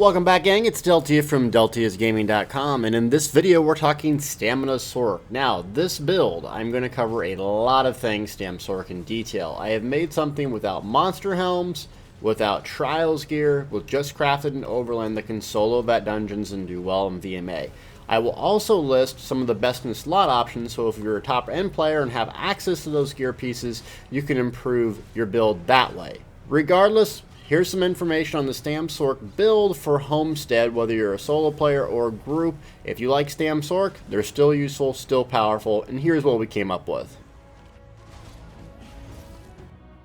Welcome back, gang. It's Deltia from DeltiaSgaming.com, and in this video we're talking Stamina Sorc. Now, this build, I'm going to cover a lot of things Stam Sorc in detail. I have made something without monster helms, without trials gear, with just crafted an overland that can solo vet dungeons and do well in VMA. I will also list some of the best in slot options, so if you're a top end player and have access to those gear pieces, you can improve your build that way. Regardless, here's some information on the Stam Sorc build for Homestead, whether you're a solo player or a group. If you like Stam Sorc, they're still useful, still powerful, and here's what we came up with.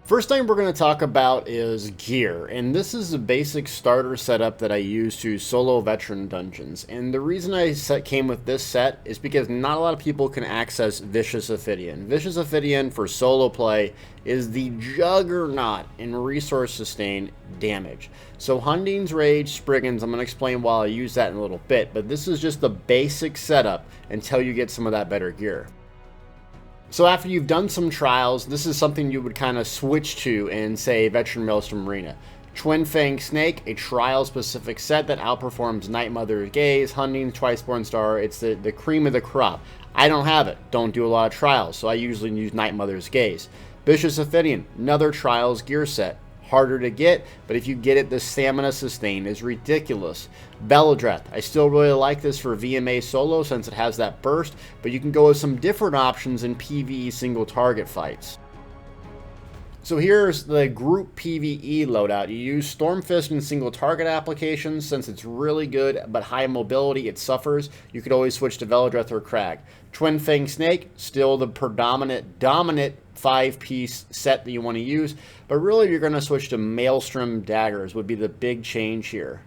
First thing we're going to talk about is gear, and this is the basic starter setup that I use to solo veteran dungeons. And the reason I came with this set is because not a lot of people can access Vicious Ophidian. Vicious Ophidian for solo play is the juggernaut in resource sustain damage. So Hunding's Rage, Spriggans, I'm going to explain why I use that in a little bit, but this is just the basic setup until you get some of that better gear. So after you've done some trials, this is something you would kind of switch to in, say, Veteran Maelstrom Arena. Twin Fang Snake, a trial-specific set that outperforms Night Mother's Gaze, Hunting, Twiceborn Star. It's the cream of the crop. I don't have it. Don't do a lot of trials, so I usually use Night Mother's Gaze. Vicious Ophidian, another trials gear set. Harder to get, but if you get it, the stamina sustain is ridiculous. Beledreth, I still really like this for VMA solo since it has that burst, but you can go with some different options in PvE single target fights. So here's the group PvE loadout. You use Stormfist in single target applications since it's really good, but high mobility, it suffers. You could always switch to Beledreth or Crag. Twin Fang Snake, still the dominant 5-piece set that you want to use, but really you're going to switch to Maelstrom Daggers would be the big change here.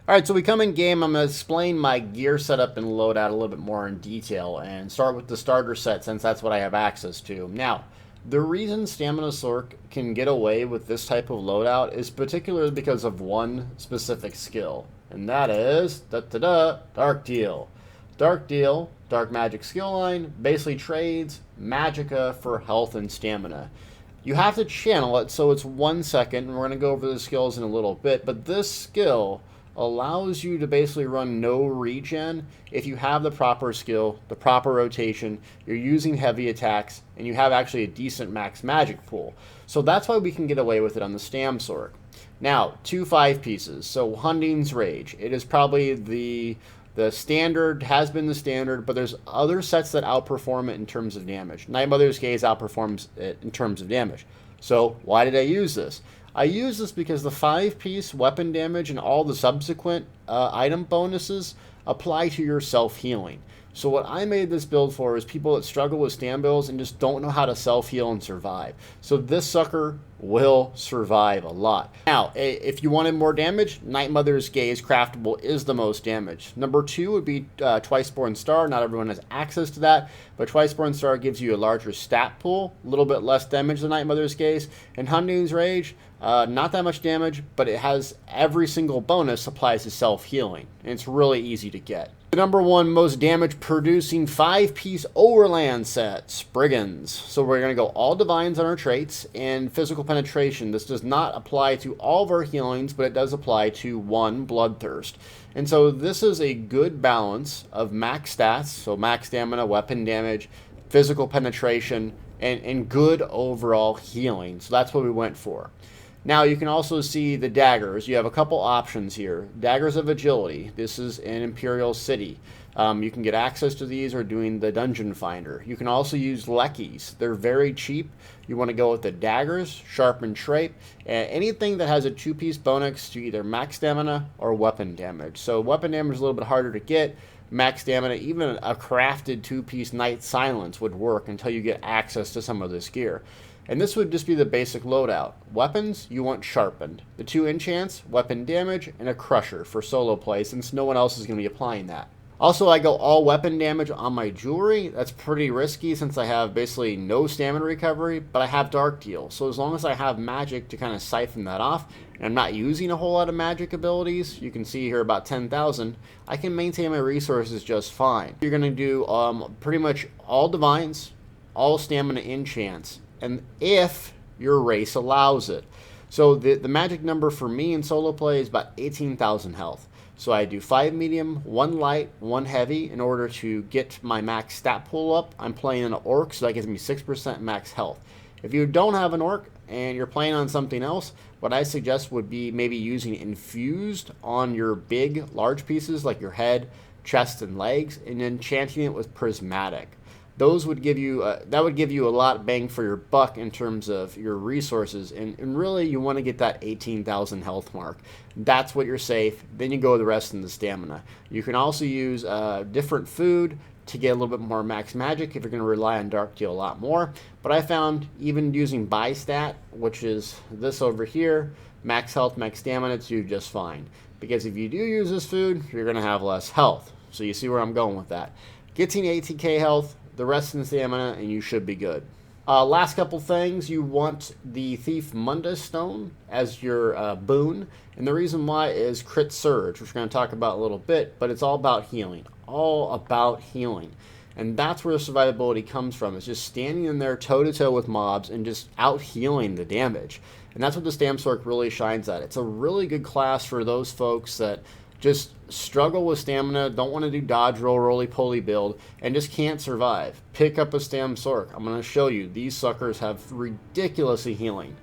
Alright, so we come in game. I'm going to explain my gear setup and loadout a little bit more in detail and start with the starter set since that's what I have access to. Now, the reason Stamina Sorc can get away with this type of loadout is particularly because of one specific skill, and that is Dark Deal. Dark Deal, Dark Magic skill line, basically trades Magicka for health and stamina. You have to channel it, so it's 1 second, and we're going to go over the skills in a little bit, but this skill allows you to basically run no regen if you have the proper skill, the proper rotation, you're using heavy attacks, and you have actually a decent max magic pool. So that's why we can get away with it on the Stam Sorc. Now, 2 5-pieces. So Hunding's Rage. It is probably the standard, has been the standard, but there's other sets that outperform it in terms of damage. Night Mother's Gaze outperforms it in terms of damage. So why did I use this? I use this because the 5-piece weapon damage and all the subsequent item bonuses apply to your self-healing. So what I made this build for is people that struggle with stam builds and just don't know how to self-heal and survive. So this sucker will survive a lot. Now, if you wanted more damage, Night Mother's Gaze craftable is the most damage. Number 2 would be Twiceborn Star. Not everyone has access to that, but Twiceborn Star gives you a larger stat pool, a little bit less damage than Night Mother's Gaze. And Hunding's Rage, not that much damage, but it has every single bonus applies to self-healing, and it's really easy to get. The number 1 most damage producing 5-piece overland set, Spriggans. So we're going to go all divines on our traits and physical penetration. This does not apply to all of our healings, but it does apply to 1 bloodthirst. And so this is a good balance of max stats, so max stamina, weapon damage, physical penetration, and good overall healing. So that's what we went for. Now you can also see the daggers. You have a couple options here. Daggers of Agility. This is in Imperial City. You can get access to these or doing the Dungeon Finder. You can also use Leckies. They're very cheap. You want to go with the daggers, Sharpened Trape, and anything that has a 2-piece bonus to either max stamina or weapon damage. So weapon damage is a little bit harder to get. Max stamina, even a crafted 2-piece Night Silence would work until you get access to some of this gear. And this would just be the basic loadout. Weapons, you want Sharpened. The 2 enchants, weapon damage, and a Crusher for solo play since no one else is going to be applying that. Also, I go all weapon damage on my jewelry. That's pretty risky since I have basically no stamina recovery, but I have Dark Deal. So as long as I have magic to kind of siphon that off, and I'm not using a whole lot of magic abilities, you can see here about 10,000, I can maintain my resources just fine. You're going to do pretty much all divines, all stamina enchants, and if your race allows it. So the magic number for me in solo play is about 18,000 health. So I do 5 medium, 1 light, 1 heavy in order to get my max stat pool up. I'm playing an orc, so that gives me 6% max health. If you don't have an orc and you're playing on something else, what I suggest would be maybe using infused on your big, large pieces like your head, chest, and legs, and enchanting it with prismatic. Those would give you that would give you a lot bang for your buck in terms of your resources, and really you want to get that 18,000 health mark. That's what you're safe. Then you go the rest in the stamina. You can also use different food to get a little bit more max magic if you're going to rely on Dark Deal a lot more. But I found even using buy stat, which is this over here, max health, max stamina, to do just fine. Because if you do use this food, you're going to have less health. So you see where I'm going with that. Getting 18k health, the rest in stamina, and you should be good. Last couple things, you want the Thief Mundus Stone as your boon, and the reason why is Crit Surge, which we're going to talk about a little bit, but it's all about healing. All about healing. And that's where the survivability comes from. It's just standing in there toe-to-toe with mobs and just out-healing the damage. And that's what the Stam Sorc really shines at. It's a really good class for those folks that just struggle with stamina, don't want to do dodge roll, roly-poly build, and just can't survive. Pick up a Stam Sorc. I'm going to show you. These suckers have ridiculously healing.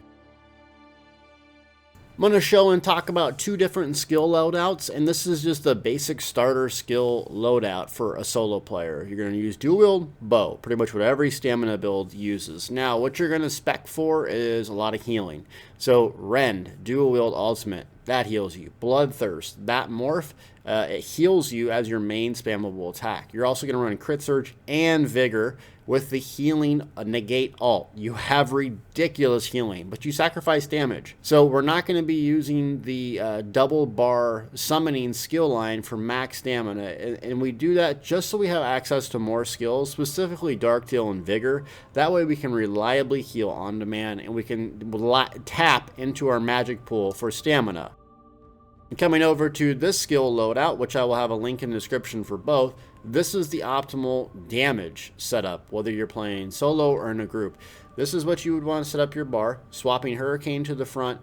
I'm going to show and talk about 2 different skill loadouts, and this is just a basic starter skill loadout for a solo player. You're going to use dual wield, bow, pretty much what every stamina build uses. Now, what you're going to spec for is a lot of healing. So, Rend, dual wield ultimate, that heals you. Bloodthirst, that morph, it heals you as your main spammable attack. You're also going to run Crit Surge and Vigor with the healing negate alt. You have ridiculous healing, but you sacrifice damage. So we're not going to be using the double bar summoning skill line for max stamina, and we do that just so we have access to more skills, specifically Dark Deal and Vigor. That way we can reliably heal on demand, and we can tap into our magic pool for stamina. And coming over to this skill loadout, which I will have a link in the description for both, this is the optimal damage setup, whether you're playing solo or in a group. This is what you would want to set up your bar, swapping Hurricane to the front,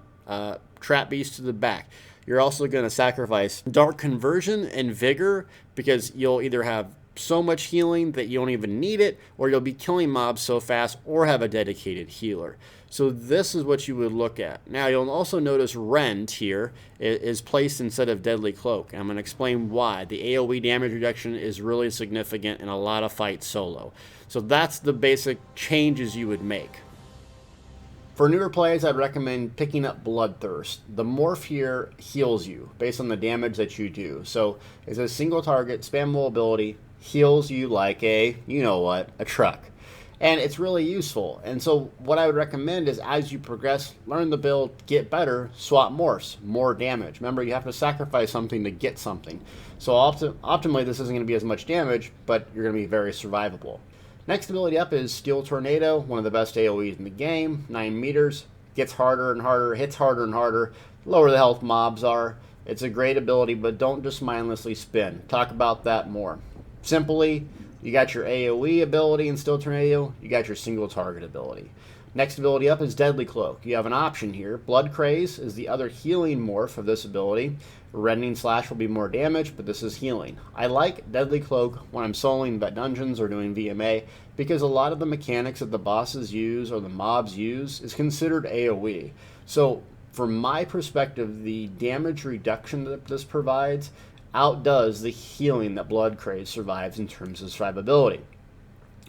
Trap Beast to the back. You're also going to sacrifice Dark Conversion and Vigor, because you'll either have so much healing that you don't even need it, or you'll be killing mobs so fast, or have a dedicated healer. So this is what you would look at. Now you'll also notice Rend here is placed instead of Deadly Cloak. And I'm going to explain why. The AoE damage reduction is really significant in a lot of fights solo. So that's the basic changes you would make. For newer players, I'd recommend picking up Bloodthirst. The morph here heals you based on the damage that you do. So it's a single target, spammable ability, heals you like a, you know what, a truck. And it's really useful. And so what I would recommend is as you progress, learn the build, get better, swap morphs, more damage. Remember, you have to sacrifice something to get something. So optimally, this isn't going to be as much damage, but you're going to be very survivable. Next ability up is Steel Tornado, one of the best AoEs in the game, 9 meters, gets harder and harder, hits harder and harder, lower the health mobs are. It's a great ability, but don't just mindlessly spin. Talk about that more. Simply, you got your AoE ability in Steel Tornado, you got your single target ability. Next ability up is Deadly Cloak. You have an option here. Blood Craze is the other healing morph of this ability. Rending Slash will be more damage, but this is healing. I like Deadly Cloak when I'm soloing vet dungeons or doing VMA, because a lot of the mechanics that the bosses use or the mobs use is considered AoE. So from my perspective, the damage reduction that this provides outdoes the healing that Blood Craze survives in terms of survivability.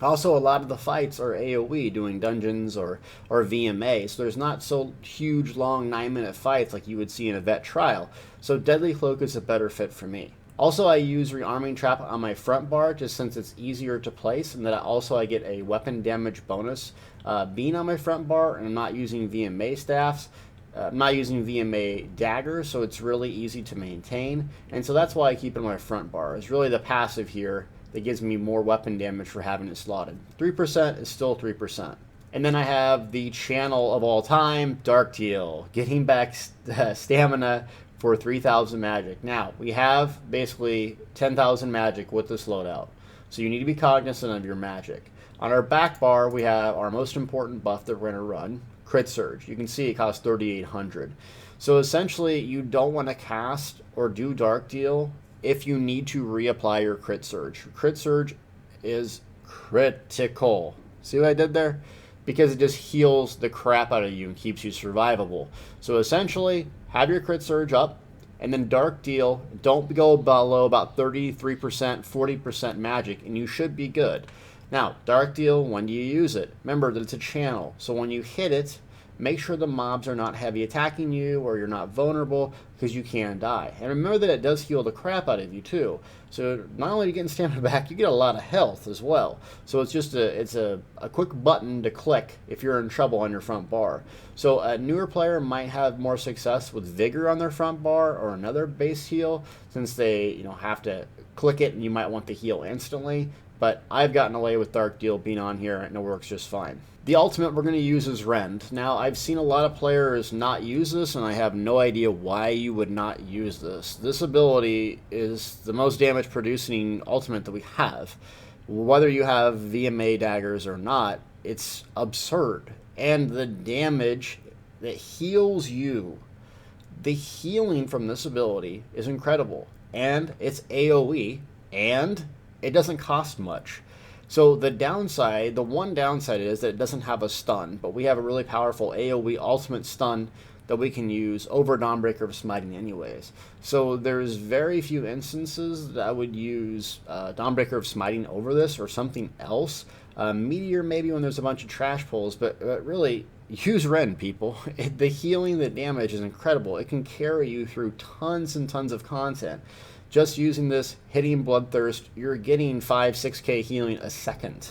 Also, a lot of the fights are AoE, doing dungeons or VMA, so there's not so huge, long 9-minute fights like you would see in a vet trial. So Deadly Cloak is a better fit for me. Also, I use Rearming Trap on my front bar just since it's easier to place, and that I get a weapon damage bonus being on my front bar, and I'm not using VMA staffs. I'm not using VMA daggers, so it's really easy to maintain, and so that's why I keep it on my front bar. It's really the passive here that gives me more weapon damage for having it slotted. 3% is still 3%. And then I have the channel of all time, Dark Deal, getting back stamina for 3,000 magic. Now, we have basically 10,000 magic with this loadout, so you need to be cognizant of your magic. On our back bar, we have our most important buff that we're going to run, crit surge. You can see it costs 3,800. So essentially, you don't want to cast or do Dark Deal if you need to reapply your crit surge. Crit surge is critical. See what I did there? Because it just heals the crap out of you and keeps you survivable. So essentially, have your crit surge up, and then Dark Deal. Don't go below about 33%, 40% magic, and you should be good. Now, Dark Deal, when do you use it? Remember that it's a channel, so when you hit it, make sure the mobs are not heavy attacking you or you're not vulnerable, because you can die. And remember that it does heal the crap out of you too. So not only are you getting stamina back, you get a lot of health as well. So it's just a quick button to click if you're in trouble on your front bar. So a newer player might have more success with Vigor on their front bar or another base heal, since they have to click it and you might want the heal instantly. But I've gotten away with Dark Deal being on here and it works just fine. The ultimate we're going to use is Rend. Now, I've seen a lot of players not use this, and I have no idea why you would not use this. This ability is the most damage producing ultimate that we have. Whether you have VMA daggers or not, it's absurd. And the damage that heals you, the healing from this ability is incredible. And it's AoE, and it doesn't cost much. So the downside, the one downside is that it doesn't have a stun, but we have a really powerful AoE ultimate stun that we can use over Dawnbreaker of Smiting anyways. So there's very few instances that I would use Dawnbreaker of Smiting over this or something else. Meteor maybe when there's a bunch of trash pulls, but really, use Rend, people. The healing, the damage is incredible. It can carry you through tons and tons of content. Just using this, hitting Bloodthirst, you're getting 5-6k healing a second.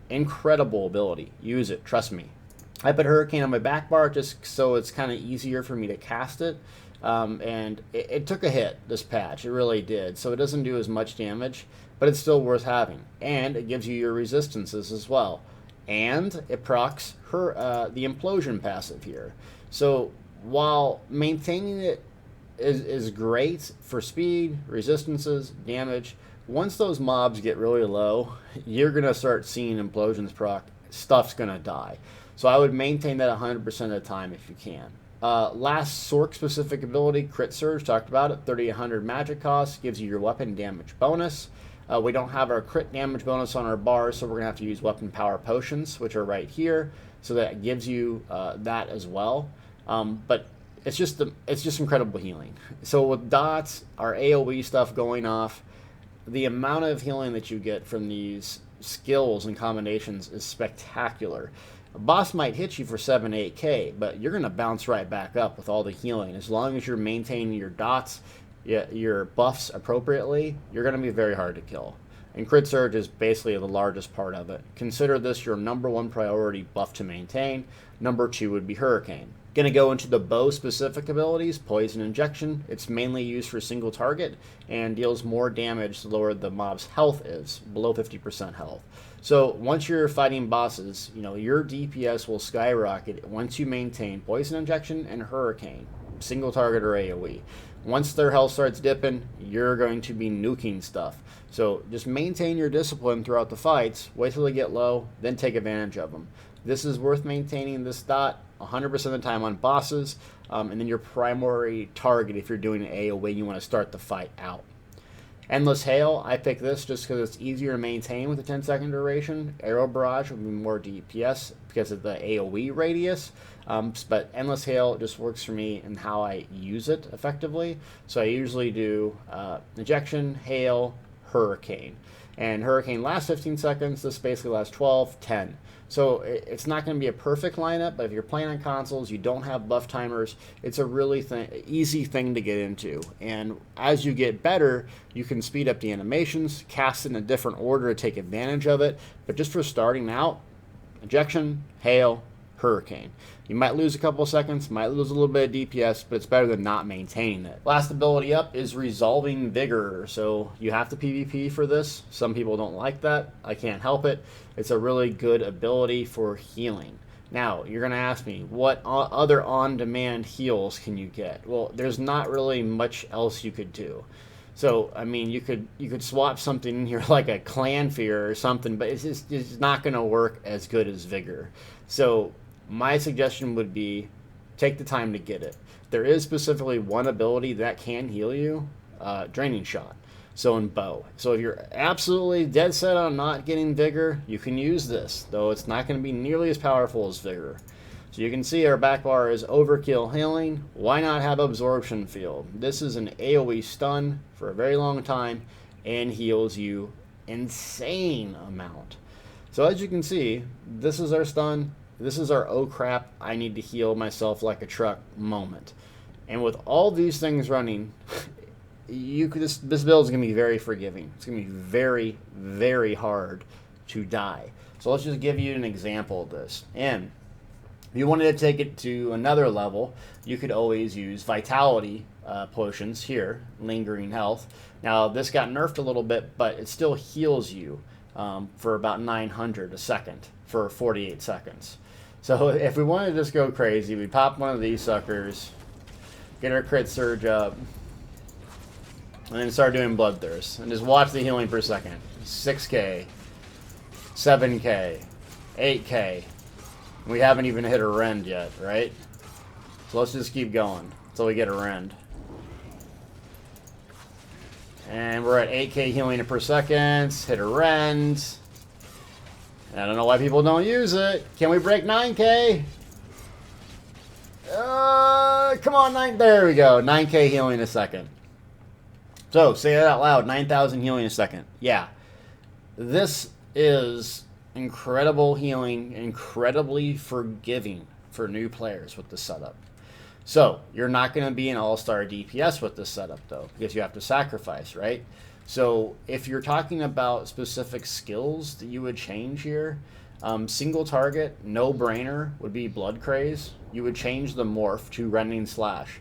Incredible ability. Use it, trust me. I put Hurricane on my back bar just so it's kind of easier for me to cast it. And it took a hit, this patch. It really did. So it doesn't do as much damage, but it's still worth having. And it gives you your resistances as well. And it procs the Implosion passive here. So while maintaining it is great for speed, resistances, damage, once those mobs get really low, you're going to start seeing Implosions proc. Stuff's going to die. So I would maintain that 100% of the time if you can. Last Sorc specific ability, Crit Surge, talked about it. 3,800 magic cost, gives you your weapon damage bonus. We don't have our crit damage bonus on our bars, so we're going to have to use weapon power potions, which are right here. So that gives you that as well. But it's just incredible healing. So with dots, our AoE stuff going off, the amount of healing that you get from these skills and combinations is spectacular. A boss might hit you for 7-8k, but you're going to bounce right back up with all the healing. As long as you're maintaining your dots, your buffs appropriately, you're going to be very hard to kill. And Crit Surge is basically the largest part of it. Consider this your #1 priority buff to maintain. #2 would be Hurricane. Going to go into the bow specific abilities. Poison Injection. It's mainly used for single target and deals more damage the lower the mob's health is, below 50% health. So once you're fighting bosses, your DPS will skyrocket once you maintain Poison Injection and Hurricane, single target or AoE. Once their health starts dipping, you're going to be nuking stuff. So just maintain your discipline throughout the fights, wait till they get low, then take advantage of them. This is worth maintaining this dot 100% of the time on bosses, and then your primary target if you're doing an AoE, you want to start the fight out. Endless Hail, I picked this just because it's easier to maintain with a 10-second duration. Arrow Barrage would be more DPS because of the AoE radius, but Endless Hail just works for me in how I use it effectively. So I usually do Injection, Hail, Hurricane. And Hurricane lasts 15 seconds, this basically lasts 12, 10. So it's not going to be a perfect lineup, but if you're playing on consoles, you don't have buff timers, it's a really easy thing to get into. And as you get better, you can speed up the animations, cast in a different order to take advantage of it. But just for starting out, Injection, Hail, Hurricane. You might lose a couple seconds, might lose a little bit of DPS, but it's better than not maintaining it. Last ability up is Resolving Vigor. So you have to PvP for this. Some people don't like that. I can't help it. It's a really good ability for healing. Now, you're going to ask me, what other on-demand heals can you get? Well, there's not really much else you could do. So, I mean, you could swap something in here like a Clan Fear or something, but it's not going to work as good as Vigor. So, my suggestion would be take the time to get it. There is specifically one ability that can heal you, Draining Shot. So in bow. So if you're absolutely dead set on not getting vigor, you can use this, though it's not going to be nearly as powerful as vigor. So you can see our back bar is overkill healing. Why not have absorption field? This is an AoE stun for a very long time and heals you insane amount. So as you can see, this is our stun. This is our oh crap, I need to heal myself like a truck moment. And with all these things running, this build is going to be very forgiving. It's going to be very, very hard to die. So let's just give you an example of this. And if you wanted to take it to another level, you could always use vitality potions here, lingering health. Now this got nerfed a little bit, but it still heals you for about 900 a second for 48 seconds. So if we wanted to just go crazy, we pop one of these suckers, get our crit surge up, and then start doing bloodthirst, and just watch the healing per second. 6k, 7k, 8k. We haven't even hit a rend yet, right? So let's just keep going until we get a rend. And we're at 8k healing per second. Hit a rend. I don't know why people don't use it. Can we break 9k? Come on, 9. There we go. 9k healing a second. So, say that out loud. 9,000 healing a second. Yeah. This is incredible healing, incredibly forgiving for new players with this setup. So, you're not going to be an all-star DPS with this setup, though, because you have to sacrifice, right? So, if you're talking about specific skills that you would change here, single target, no-brainer would be Blood Craze. You would change the morph to Rending Slash.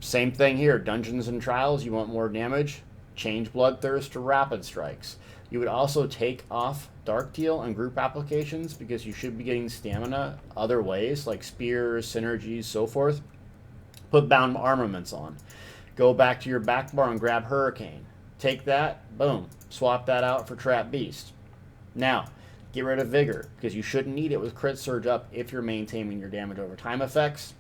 Same thing here, Dungeons and Trials, you want more damage, change Bloodthirst to Rapid Strikes. You would also take off Dark Teal and group applications because you should be getting stamina other ways, like spears, synergies, so forth. Put bound armaments on. Go back to your back bar and grab Hurricane. Take that, boom, swap that out for Trap Beast. Now, get rid of Vigor, because you shouldn't need it with Crit Surge up if you're maintaining your damage over time effects.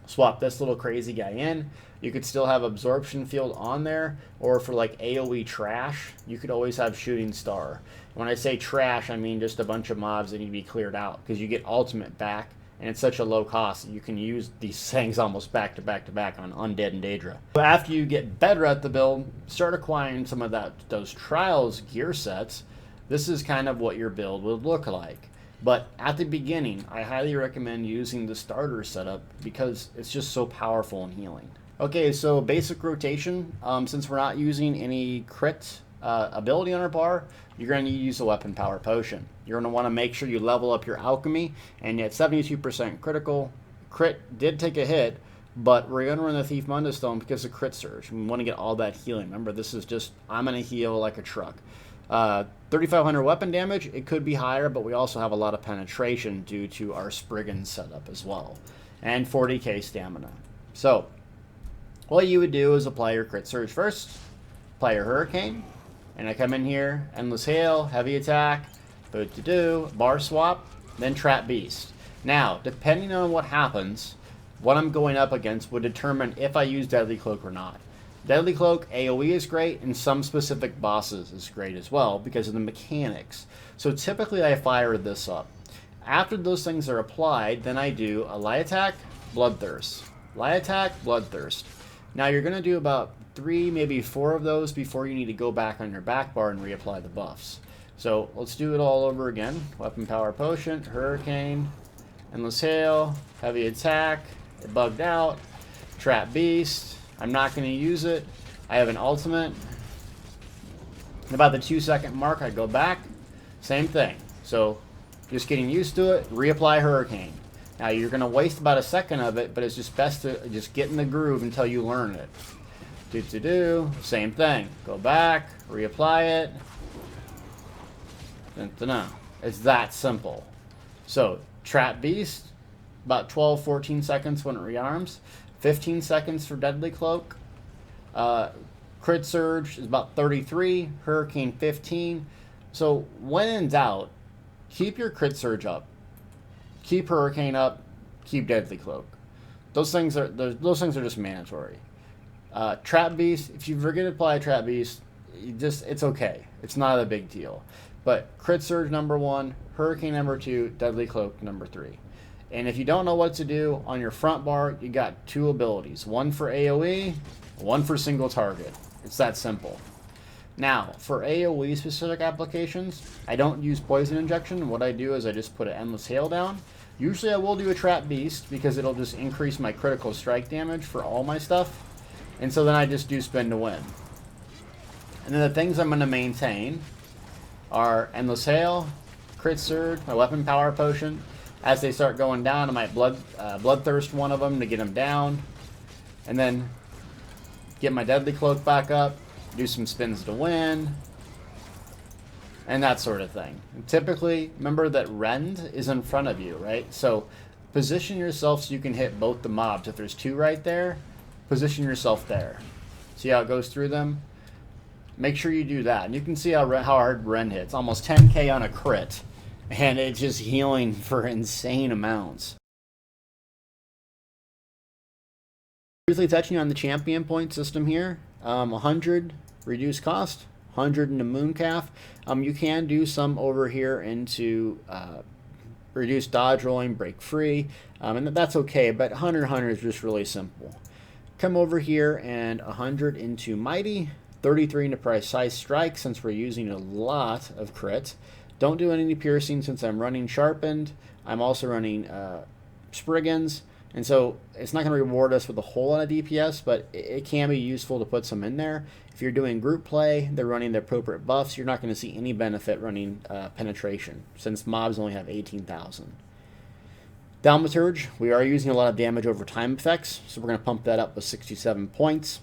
Swap this little crazy guy in. You could still have Absorption Field on there, or for like AoE trash, you could always have Shooting Star. When I say trash, I mean just a bunch of mobs that need to be cleared out, because you get ultimate back, and it's such a low cost that you can use these things almost back to back to back on Undead and Daedra. But after you get better at the build, start acquiring some of those Trials gear sets. This is kind of what your build would look like. But at the beginning, I highly recommend using the starter setup because it's just so powerful in healing. Okay, so basic rotation. Since we're not using any crit ability on our bar, you're going to use a weapon power potion. You're going to want to make sure you level up your alchemy, and at 72% critical, crit did take a hit, but we're going to run the Thief Munda Stone because of crit surge. We want to get all that healing. Remember, this is just, I'm going to heal like a truck. 3,500 weapon damage, it could be higher, but we also have a lot of penetration due to our Spriggan setup as well. And 40k stamina. So, what you would do is apply your crit surge first, apply your Hurricane, and I come in here, Endless Hail, Heavy Attack, bar swap, then Trap Beast. Now, depending on what happens, what I'm going up against would determine if I use Deadly Cloak or not. Deadly Cloak AoE is great, and some specific bosses is great as well because of the mechanics. So typically I fire this up. After those things are applied, then I do a Light Attack, Bloodthirst. Light Attack, Bloodthirst. Now you're going to do about 3, maybe 4 of those before you need to go back on your back bar and reapply the buffs. So let's do it all over again. Weapon Power Potion, Hurricane, Endless Hail, Heavy Attack, it bugged out, Trap Beast. I'm not going to use it. I have an ultimate. About the 2-second mark, I go back. Same thing. So, just getting used to it. Reapply Hurricane. Now, you're going to waste about a second of it, but it's just best to just get in the groove until you learn it. Same thing. Go back. Reapply it. It's that simple. So, Trap Beast. About 12-14 seconds when it rearms. 15 seconds for Deadly Cloak. Crit Surge is about 33. Hurricane 15. So when in doubt, keep your Crit Surge up. keep Hurricane up, keep Deadly Cloak. Those things are just mandatory. Trap Beast, if you forget to apply Trap Beast, it's okay. It's not a big deal. But Crit Surge number 1, Hurricane number 2, Deadly Cloak number 3. And if you don't know what to do, on your front bar, you got 2 abilities. One for AoE, one for single target. It's that simple. Now, for AoE specific applications, I don't use Poison Injection. What I do is I just put an Endless Hail down. Usually I will do a Trap Beast because it'll just increase my critical strike damage for all my stuff. And so then I just do Spin to Win. And then the things I'm going to maintain are Endless Hail, Crit Surge, my Weapon Power Potion. As they start going down, I might Bloodthirst one of them to get them down. And then get my Deadly Cloak back up, do some Spins to Win, and that sort of thing. And typically, remember that Rend is in front of you, right? So position yourself so you can hit both the mobs. If there's 2 right there, position yourself there. See how it goes through them? Make sure you do that. And you can see how hard Rend hits. Almost 10k on a crit. And it's just healing for insane amounts. Briefly touching on the champion point system here. 100 reduced cost, 100 into Mooncalf. You can do some over here into reduce dodge rolling, break free, and that's okay, but 100 is just really simple. Come over here and 100 into Mighty, 33 into Precise Strike since we're using a lot of crit. Don't do any piercing since I'm running Sharpened. I'm also running Spriggans, and so it's not going to reward us with a whole lot of DPS, but it can be useful to put some in there. If you're doing group play, they're running the appropriate buffs, you're not going to see any benefit running Penetration, since mobs only have 18,000. Thaumaturge, we are using a lot of damage over time effects, so we're going to pump that up with 67 points.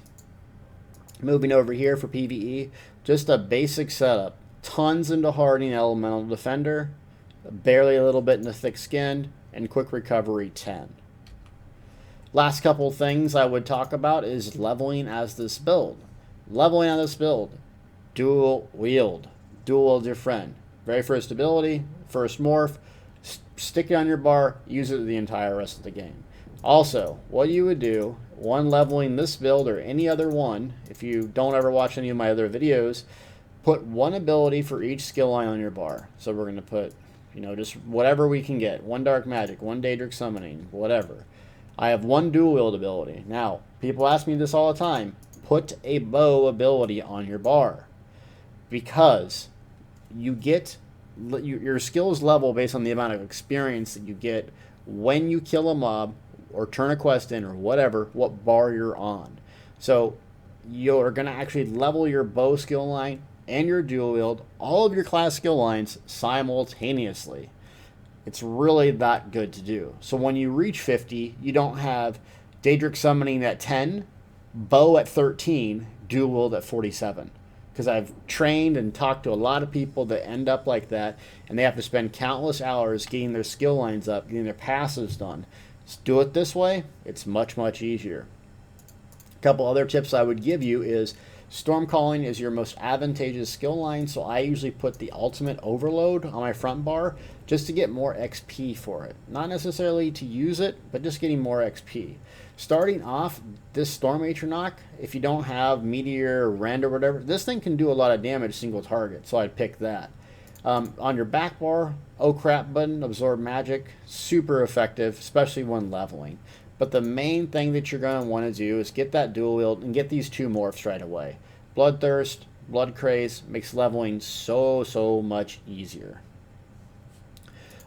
Moving over here for PvE, just a basic setup. Tons into Hardening Elemental Defender, barely a little bit into Thick Skinned, and Quick Recovery 10. Last couple things I would talk about is leveling as this build. Leveling on this build, dual wield your friend. Very first ability, first morph, stick it on your bar, use it the entire rest of the game. Also, what you would do, one leveling this build or any other one, if you don't ever watch any of my other videos, put one ability for each skill line on your bar. So we're going to put, just whatever we can get. One Dark Magic, one Daedric Summoning, whatever. I have one dual wield ability. Now, people ask me this all the time. Put a bow ability on your bar. Because you get your skills level based on the amount of experience that you get when you kill a mob or turn a quest in or whatever, what bar you're on. So you're going to actually level your bow skill line and your dual wield, all of your class skill lines simultaneously. It's really that good to do. So when you reach 50, you don't have Daedric Summoning at 10, bow at 13, dual wield at 47. Because I've trained and talked to a lot of people that end up like that, and they have to spend countless hours getting their skill lines up, getting their passives done. Just do it this way, it's much, much easier. A couple other tips I would give you is Stormcalling is your most advantageous skill line, so I usually put the ultimate overload on my front bar just to get more XP for it. Not necessarily to use it, but just getting more XP. Starting off, this Storm Atronach, if you don't have Meteor or Rend or whatever, this thing can do a lot of damage single target, so I'd pick that. On your back bar, Oh Crap button, Absorb Magic, super effective, especially when leveling. But the main thing that you're going to want to do is get that dual wield and get these 2 morphs right away. Bloodthirst, Blood Craze makes leveling so much easier.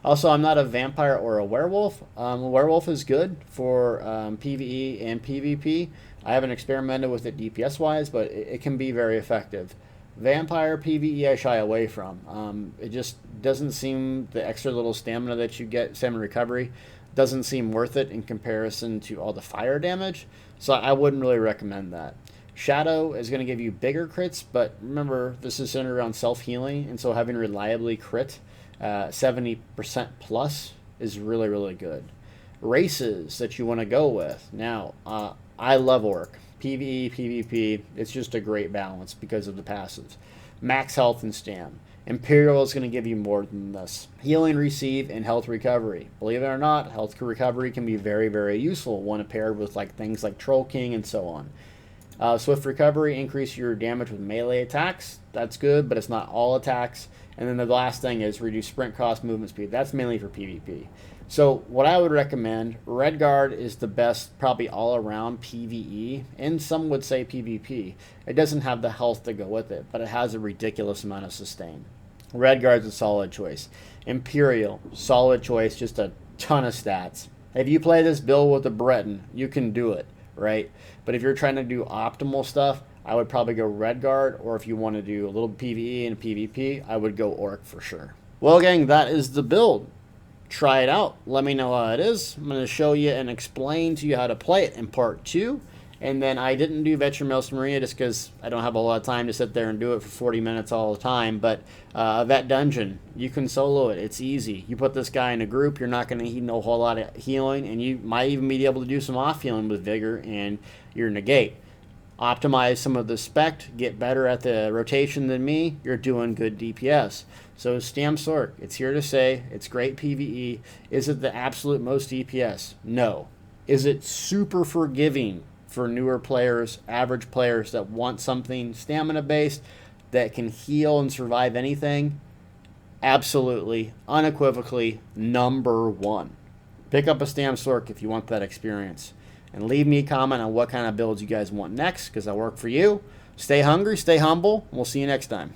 Also, I'm not a vampire or a werewolf. A werewolf is good for PvE and PvP. I haven't experimented with it DPS-wise, but it can be very effective. Vampire PvE I shy away from. It just doesn't seem, the extra little stamina that you get, stamina recovery, doesn't seem worth it in comparison to all the fire damage, so I wouldn't really recommend that. Shadow is going to give you bigger crits, but remember, this is centered around self-healing, and so having reliably crit 70% plus is really good. Races that you want to go with. Now, I love Orc. PvE, PvP, it's just a great balance because of the passives. Max health and stam. Imperial is going to give you more than this. Healing, receive, and health recovery. Believe it or not, health recovery can be very, very useful when paired with like things like Troll King and so on. Swift recovery, increase your damage with melee attacks. That's good, but it's not all attacks. And then the last thing is reduce sprint cost, movement speed. That's mainly for PvP. So what I would recommend, Red Guard is the best probably all around PvE, and some would say PvP. It doesn't have the health to go with it, but it has a ridiculous amount of sustain. Red Guard's a solid choice. Imperial, solid choice, just a ton of stats. If you play this build with a Breton, you can do it, right? But if you're trying to do optimal stuff, I would probably go Red Guard, or if you want to do a little PvE and PvP, I would go Orc for sure. Well, gang, that is the build. Try it out. Let me know how it is. I'm going to show you and explain to you how to play it in part 2. And then I didn't do Veteran Maelstrom Maria just because I don't have a lot of time to sit there and do it for 40 minutes all the time. But that dungeon, you can solo it. It's easy. You put this guy in a group, you're not going to need a whole lot of healing. And you might even be able to do some off healing with Vigor and your negate. Optimize some of the spec, get better at the rotation than me, you're doing good DPS. So Stamina Sorc, it's here to say, it's great PvE. Is it the absolute most DPS? No. Is it super forgiving for newer players, average players that want something stamina based that can heal and survive anything? Absolutely, unequivocally, number one. Pick up a Stamina Sorc if you want that experience. And leave me a comment on what kind of builds you guys want next, because I work for you. Stay hungry, stay humble, and we'll see you next time.